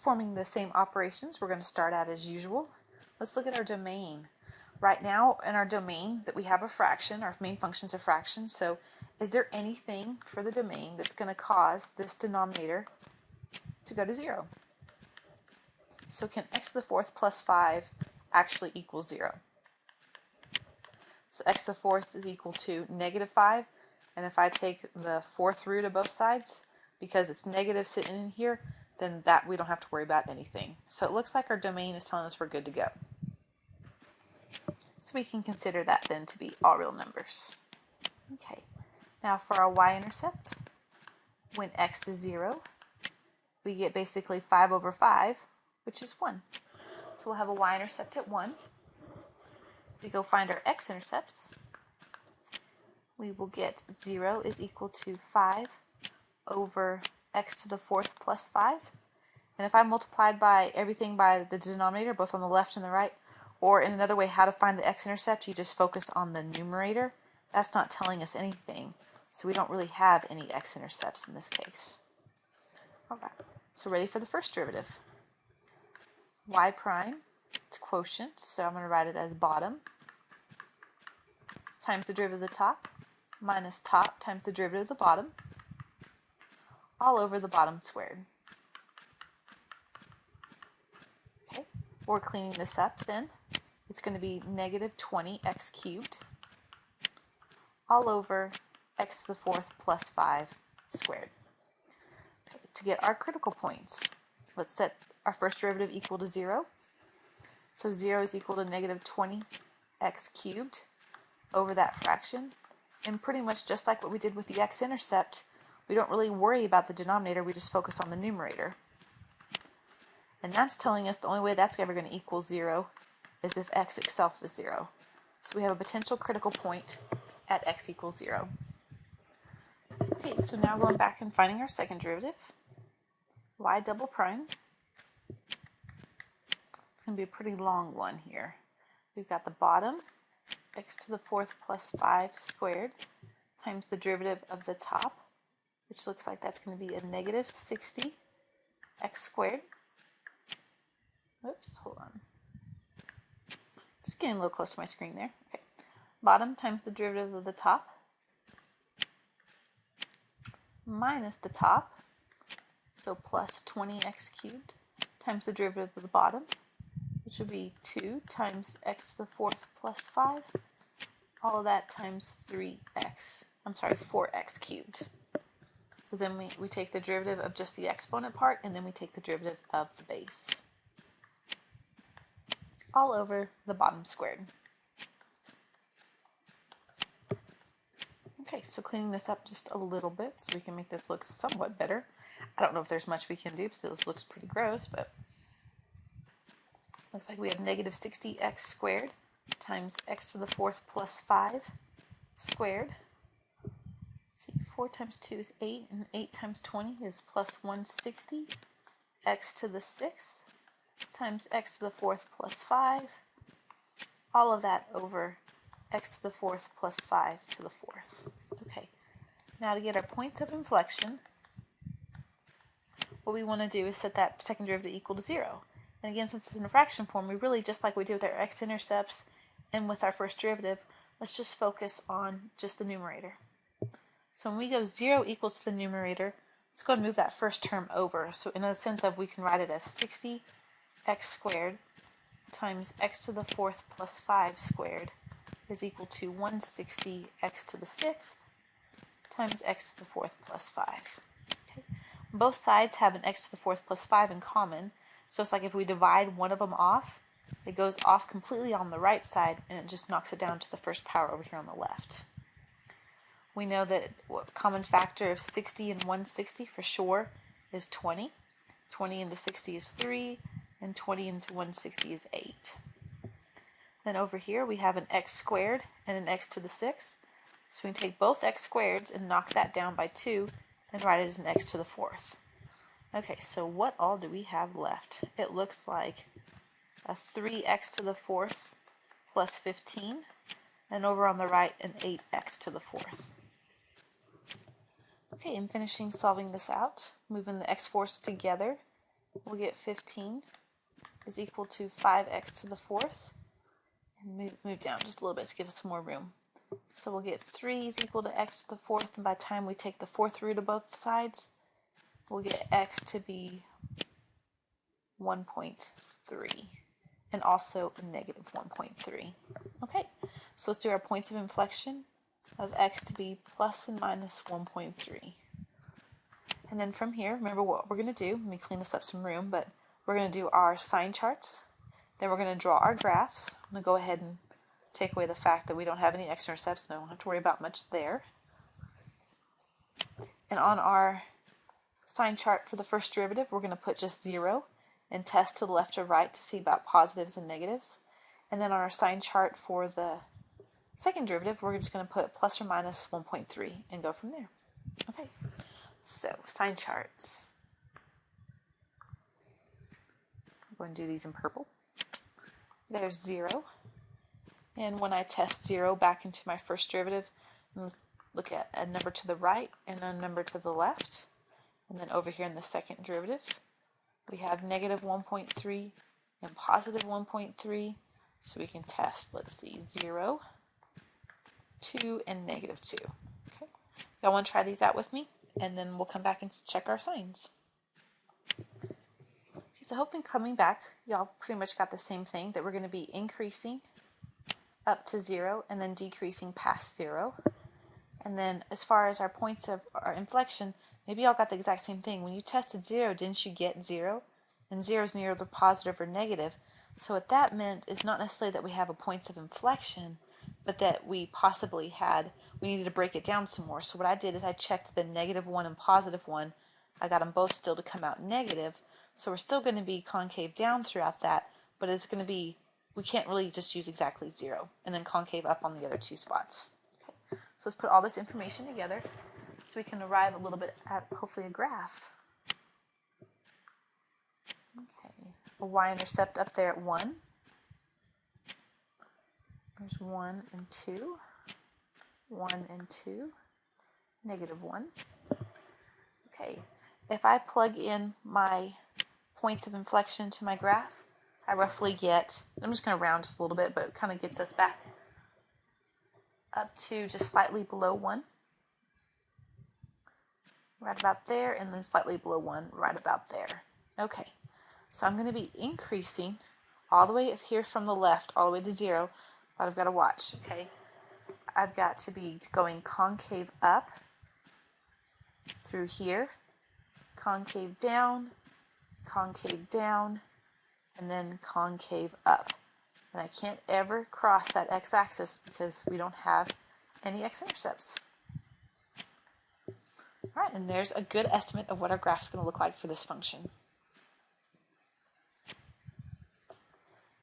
Performing the same operations, we're going to start out as usual. Let's look at our domain. Right now in our domain that we have a fraction, our main function is a fraction, so is there anything for the domain that's going to cause this denominator to go to 0? So can x to the fourth plus 5 actually equal 0? So x to the fourth is equal to negative 5, and if I take the fourth root of both sides, because it's negative sitting in here, then that we don't have to worry about anything. So it looks like our domain is telling us we're good to go. So we can consider that then to be all real numbers. Okay, now for our y-intercept, when x is 0, we get basically 5 over 5, which is 1. So we'll have a y-intercept at 1. We go find our x-intercepts. We will get 0 is equal to 5 over x to the fourth plus 5. And if I multiplied by everything by the denominator, both on the left and the right, or in another way, how to find the x-intercept, you just focus on the numerator. That's not telling us anything, so we don't really have any x-intercepts in this case. All right, so ready for the first derivative. Y prime, it's quotient, so I'm going to write it as bottom times the derivative of the top minus top times the derivative of the bottom, all over the bottom squared. Okay, we're cleaning this up then. It's going to be negative 20x cubed all over x to the fourth plus 5 squared. Okay, to get our critical points, let's set our first derivative equal to 0. So 0 is equal to negative 20x cubed over that fraction. And pretty much just like what we did with the x-intercept, we don't really worry about the denominator, we just focus on the numerator. And that's telling us the only way that's ever going to equal 0 is if x itself is 0. So we have a potential critical point at x equals 0. Okay, so now going back and finding our second derivative, y double prime. It's going to be a pretty long one here. We've got the bottom, x to the fourth plus 5 squared, times the derivative of the top, which looks like that's going to be a negative 60 x squared. Oops, hold on. Just getting a little close to my screen there. Okay. Bottom times the derivative of the top minus the top, so plus 20x cubed times the derivative of the bottom, which would be 2 times x to the fourth plus 5, all of that times 4x cubed. Because then we take the derivative of just the exponent part, and then we take the derivative of the base. All over the bottom squared. Okay, so cleaning this up just a little bit so we can make this look somewhat better. I don't know if there's much we can do because this looks pretty gross, but looks like we have negative 60x squared times x to the fourth plus 5 squared. Let's see, 4 times 2 is 8, and 8 times 20 is plus 160 x to the sixth times x to the fourth plus 5, all of that over x to the fourth plus 5 to the fourth. Okay, now to get our points of inflection, what we want to do is set that second derivative equal to 0. And again, since it's in a fraction form, we really, just like we did with our x-intercepts and with our first derivative, let's just focus on just the numerator. So when we go 0 equals to the numerator, let's go ahead and move that first term over. So in a sense of, we can write it as 60 x squared times x to the fourth plus 5 squared is equal to 160 x to the sixth times x to the fourth plus 5. Okay. Both sides have an x to the fourth plus 5 in common, so it's like if we divide one of them off, it goes off completely on the right side and it just knocks it down to the first power over here on the left. We know that common factor of 60 and 160 for sure is 20. 20 into 60 is 3, and 20 into 160 is 8. Then over here we have an x squared and an x to the sixth. So we can take both x squareds and knock that down by 2 and write it as an x to the fourth. Okay, so what all do we have left? It looks like a 3x to the fourth plus 15, and over on the right an 8x to the fourth. Okay, and finishing solving this out, moving the x-force together, we'll get 15 is equal to 5x to the fourth. And move down just a little bit to give us some more room. So we'll get 3 is equal to x to the fourth, and by the time we take the fourth root of both sides, we'll get x to be 1.3, and also negative 1.3. Okay, so let's do our points of inflection of x to be plus and minus 1.3. And then from here, remember what we're going to do. Let me clean this up some room, but we're going to do our sign charts. Then we're going to draw our graphs. I'm going to go ahead and take away the fact that we don't have any x-intercepts, and I don't have to worry about much there. And on our sign chart for the first derivative, we're going to put just 0 and test to the left or right to see about positives and negatives. And then on our sign chart for the second derivative, we're just going to put plus or minus 1.3 and go from there. Okay, so sign charts. I'm going to do these in purple. There's 0. And when I test 0 back into my first derivative, let's look at a number to the right and a number to the left. And then over here in the second derivative, we have negative 1.3 and positive 1.3. So we can test, let's see, 0, 2, and negative 2. Okay, y'all want to try these out with me? And then we'll come back and check our signs. Okay, so hoping coming back, y'all pretty much got the same thing, that we're going to be increasing up to 0 and then decreasing past 0. And then as far as our points of our inflection, maybe y'all got the exact same thing. When you tested 0, didn't you get 0? And 0 is neither positive or negative. So what that meant is not necessarily that we have a points of inflection, but that we needed to break it down some more. So what I did is I checked the negative 1 and positive 1. I got them both still to come out negative. So we're still going to be concave down throughout that, but it's going to be, we can't really just use exactly 0 and then concave up on the other two spots. Okay. So let's put all this information together so we can arrive a little bit at hopefully a graph. Okay, a y-intercept up there at 1. There's 1 and 2, 1 and 2, negative 1. Okay, if I plug in my points of inflection to my graph, I roughly get, I'm just going to round just a little bit, but it kind of gets us back up to just slightly below 1, right about there, and then slightly below 1, right about there. Okay, so I'm going to be increasing all the way here from the left, all the way to 0, but I've got to watch, okay? I've got to be going concave up through here, concave down, and then concave up. And I can't ever cross that x-axis because we don't have any x-intercepts. All right, and there's a good estimate of what our graph's going to look like for this function.